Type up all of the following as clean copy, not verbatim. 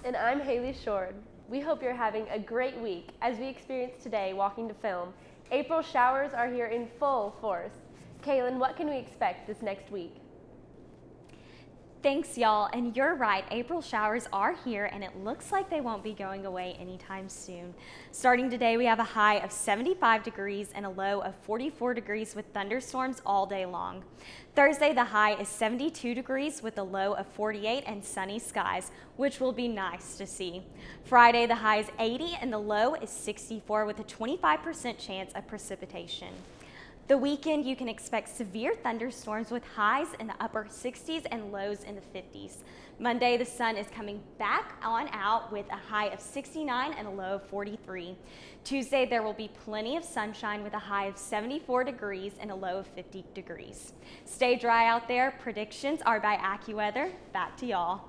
And I'm Haley Shord. We hope you're having a great week as we experience today walking to film. April showers are here in full force. Kaylin, what can we expect this next week? Thanks, y'all, and you're right, April showers are here and it looks like they won't be going away anytime soon. Starting today, we have a high of 75 degrees and a low of 44 degrees with thunderstorms all day long. Thursday, the high is 72 degrees with a low of 48 and sunny skies, which will be nice to see. Friday, the high is 80 and the low is 64 with a 25% chance of precipitation. The weekend, you can expect severe thunderstorms with highs in the upper 60s and lows in the 50s. Monday, the sun is coming back on out with a high of 69 and a low of 43. Tuesday, there will be plenty of sunshine with a high of 74 degrees and a low of 50 degrees. Stay dry out there. Predictions are by AccuWeather. Back to y'all.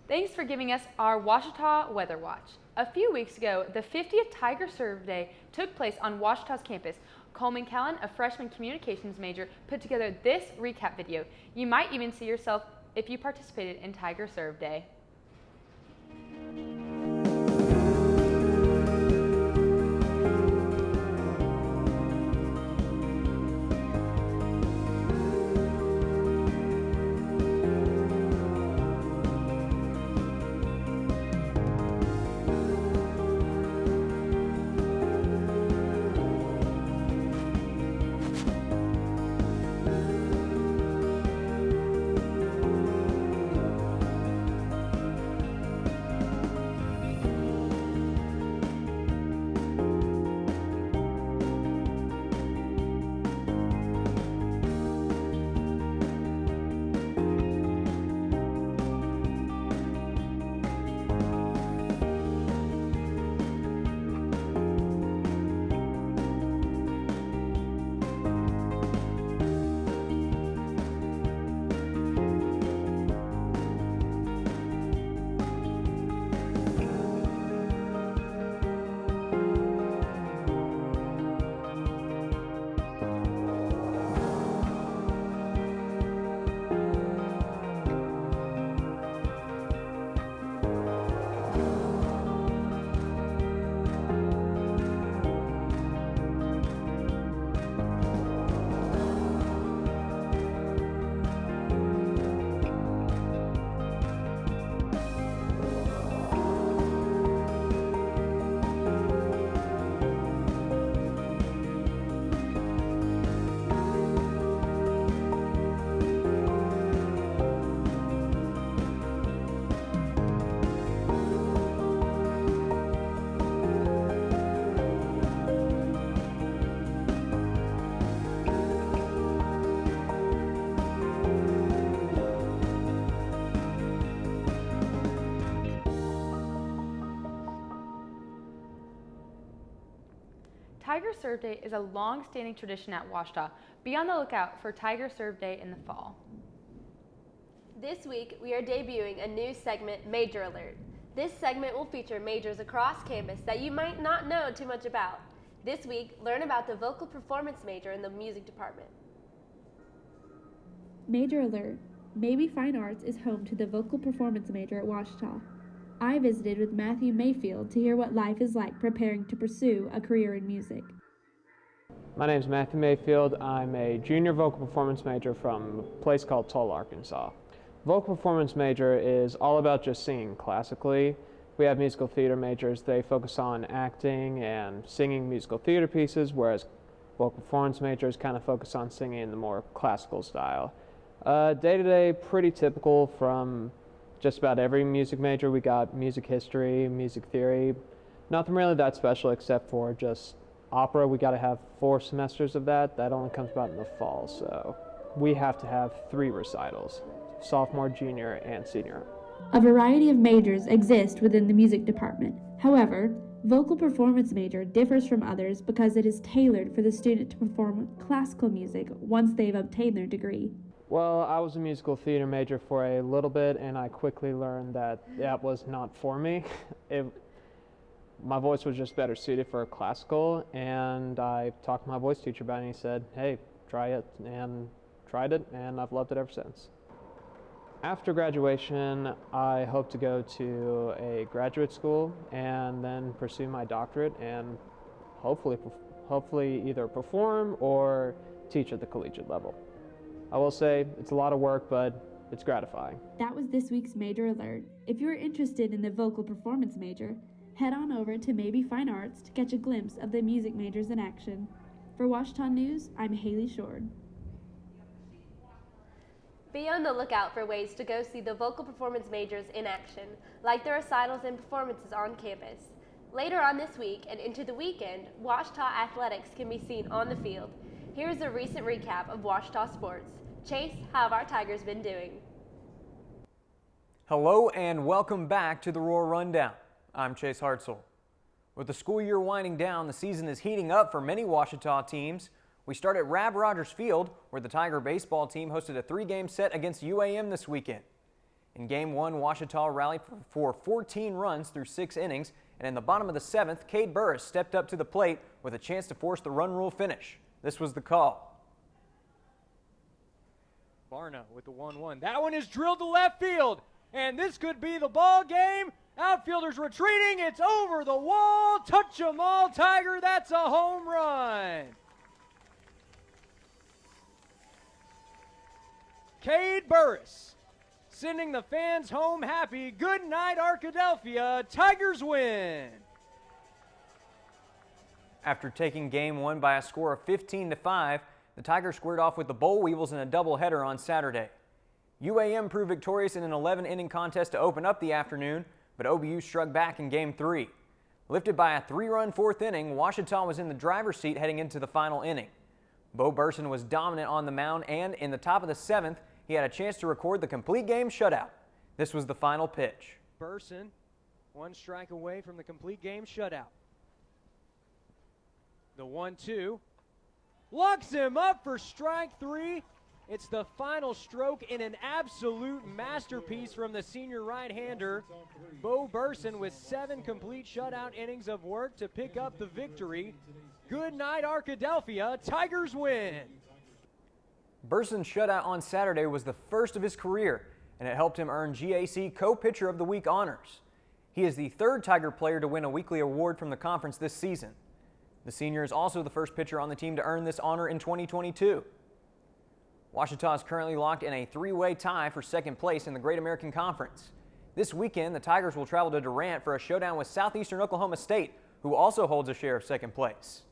Thanks for giving us our Ouachita Weather Watch. A few weeks ago, the 50th Tiger Survey took place on Ouachita's campus. Coleman Callan, a freshman communications major, put together this recap video. You might even see yourself if you participated in Tiger Survey Day. Tiger Survey Day is a long-standing tradition at Ouachita. Be on the lookout for Tiger Survey Day in the fall. This week, we are debuting a new segment, Major Alert. This segment will feature majors across campus that you might not know too much about. This week, learn about the vocal performance major in the music department. Major Alert. Maybe Fine Arts is home to the vocal performance major at Ouachita. I visited with Matthew Mayfield to hear what life is like preparing to pursue a career in music. My name is Matthew Mayfield. I'm a junior vocal performance major from a place called Tulsa, Arkansas. Vocal performance major is all about just singing classically. We have musical theater majors. They focus on acting and singing musical theater pieces, whereas vocal performance majors kind of focus on singing in the more classical style. Day-to-day, pretty typical from just about every music major. We got music history, music theory, nothing really that special except for just opera. We got to have 4 semesters of that. That only comes about in the fall, so we have to have 3 recitals, sophomore, junior, and senior. A variety of majors exist within the music department. However, vocal performance major differs from others because it is tailored for the student to perform classical music once they've obtained their degree. Well, I was a musical theater major for a little bit, and I quickly learned that that was not for me. My voice was just better suited for classical, and I talked to my voice teacher about it, and he said, hey, try it, and tried it, and I've loved it ever since. After graduation, I hope to go to a graduate school and then pursue my doctorate and hopefully either perform or teach at the collegiate level. I will say it's a lot of work, but it's gratifying. That was this week's Major Alert. If you're interested in the vocal performance major, head on over to Maybe Fine Arts to catch a glimpse of the music majors in action. For Ouachita News, I'm Haley Shord. Be on the lookout for ways to go see the vocal performance majors in action, like the recitals and performances on campus. Later on this week and into the weekend, Ouachita athletics can be seen on the field. Here's a recent recap of Ouachita sports. Chase, how have our Tigers been doing? Hello and welcome back to the Roar Rundown. I'm Chase Hartzell. With the school year winding down, the season is heating up for many Ouachita teams. We start at Rab Rogers Field, where the Tiger baseball team hosted a 3-game set against UAM this weekend. In Game 1, Ouachita rallied for 14 runs through 6 innings, and in the bottom of the 7th, Cade Burris stepped up to the plate with a chance to force the run rule finish. This was the call. Barna with the 1-1. That one is drilled to left field, and this could be the ball game. Outfielders retreating. It's over the wall. Touch 'em all, Tiger. That's a home run. Cade Burris sending the fans home happy. Good night, Arkadelphia. Tigers win. After taking Game 1 by a score of 15-5, the Tigers squared off with the Boll Weevils in a doubleheader on Saturday. UAM proved victorious in an 11-inning contest to open up the afternoon, but OBU struck back in Game 3. Lifted by a 3-run 4th inning, Ouachita was in the driver's seat heading into the final inning. Bo Burson was dominant on the mound, and in the top of the 7th, he had a chance to record the complete game shutout. This was the final pitch. Burson, 1 strike away from the complete game shutout. The 1-2. Locks him up for strike 3. It's the final stroke in an absolute masterpiece from the senior right-hander. Bo Burson with 7 complete shutout innings of work to pick up the victory. Good night, Arkadelphia. Tigers win. Burson's shutout on Saturday was the first of his career, and it helped him earn GAC Co-Pitcher of the Week honors. He is the 3rd Tiger player to win a weekly award from the conference this season. The senior is also the first pitcher on the team to earn this honor in 2022. Ouachita is currently locked in a 3-way tie for 2nd place in the Great American Conference. This weekend, the Tigers will travel to Durant for a showdown with Southeastern Oklahoma State, who also holds a share of 2nd place.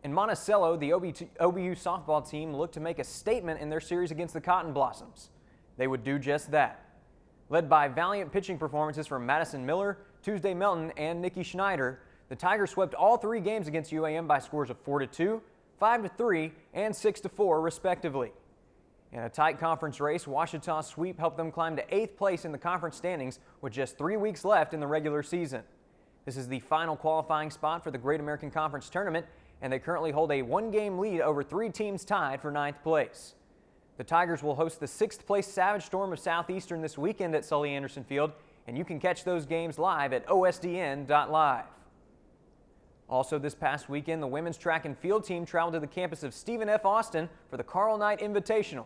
In Monticello, the OBU softball team looked to make a statement in their series against the Cotton Blossoms. They would do just that. Led by valiant pitching performances from Madison Miller, Tuesday Melton, and Nikki Schneider, the Tigers swept all 3 games against UAM by scores of 4-2, 5-3, and 6-4, respectively. In a tight conference race, Ouachita's sweep helped them climb to 8th place in the conference standings with just 3 weeks left in the regular season. This is the final qualifying spot for the Great American Conference Tournament, and they currently hold a 1-game lead over 3 teams tied for 9th place. The Tigers will host the 6th place Savage Storm of Southeastern this weekend at Sully Anderson Field, and you can catch those games live at osdn.live. Also this past weekend, the women's track and field team traveled to the campus of Stephen F. Austin for the Carl Knight Invitational.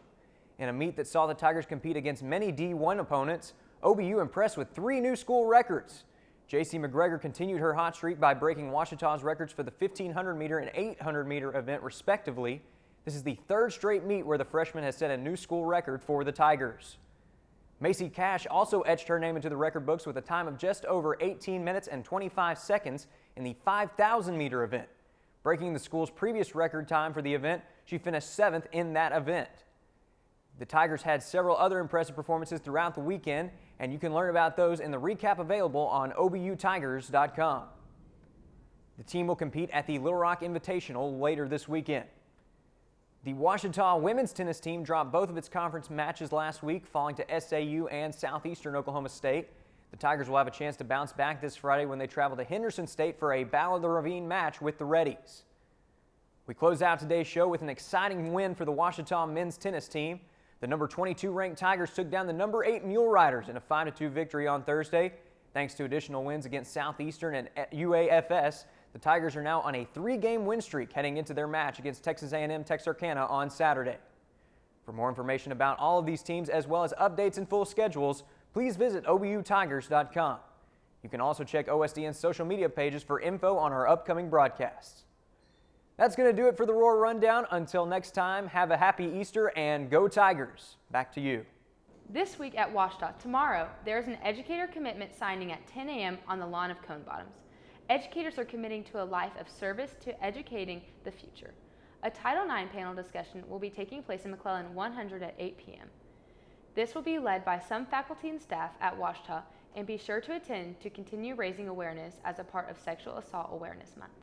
In a meet that saw the Tigers compete against many D1 opponents, OBU impressed with 3 new school records. J.C. McGregor continued her hot streak by breaking Ouachita's records for the 1,500-meter and 800-meter event, respectively. This is the 3rd straight meet where the freshman has set a new school record for the Tigers. Macy Cash also etched her name into the record books with a time of just over 18 minutes and 25 seconds in the 5,000-meter event. Breaking the school's previous record time for the event, she finished 7th in that event. The Tigers had several other impressive performances throughout the weekend, and you can learn about those in the recap available on obutigers.com. The team will compete at the Little Rock Invitational later this weekend. The Ouachita women's tennis team dropped both of its conference matches last week, falling to SAU and Southeastern Oklahoma State. The Tigers will have a chance to bounce back this Friday when they travel to Henderson State for a Battle of the Ravine match with the Reddies. We close out today's show with an exciting win for the Ouachita men's tennis team. The number 22 ranked Tigers took down the number 8 Mule Riders in a 5-2 victory on Thursday. Thanks to additional wins against Southeastern and UAFS, the Tigers are now on a 3-game win streak heading into their match against Texas A&M Texarkana on Saturday. For more information about all of these teams as well as updates and full schedules, please visit OBUTigers.com. You can also check OSDN's social media pages for info on our upcoming broadcasts. That's going to do it for the Roar Rundown. Until next time, have a happy Easter and go Tigers. Back to you. This week at Ouachita, tomorrow, there is an educator commitment signing at 10 a.m. on the lawn of Cone Bottoms. Educators are committing to a life of service to educating the future. A Title IX panel discussion will be taking place in McClellan 100 at 8 p.m. This will be led by some faculty and staff at Ouachita, and be sure to attend to continue raising awareness as a part of Sexual Assault Awareness Month.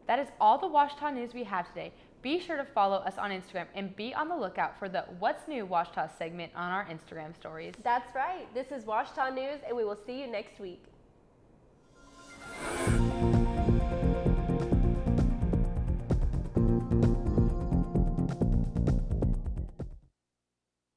That is all the Ouachita news we have today. Be sure to follow us on Instagram and be on the lookout for the What's New Ouachita segment on our Instagram stories. That's right. This is Ouachita News, and we will see you next week.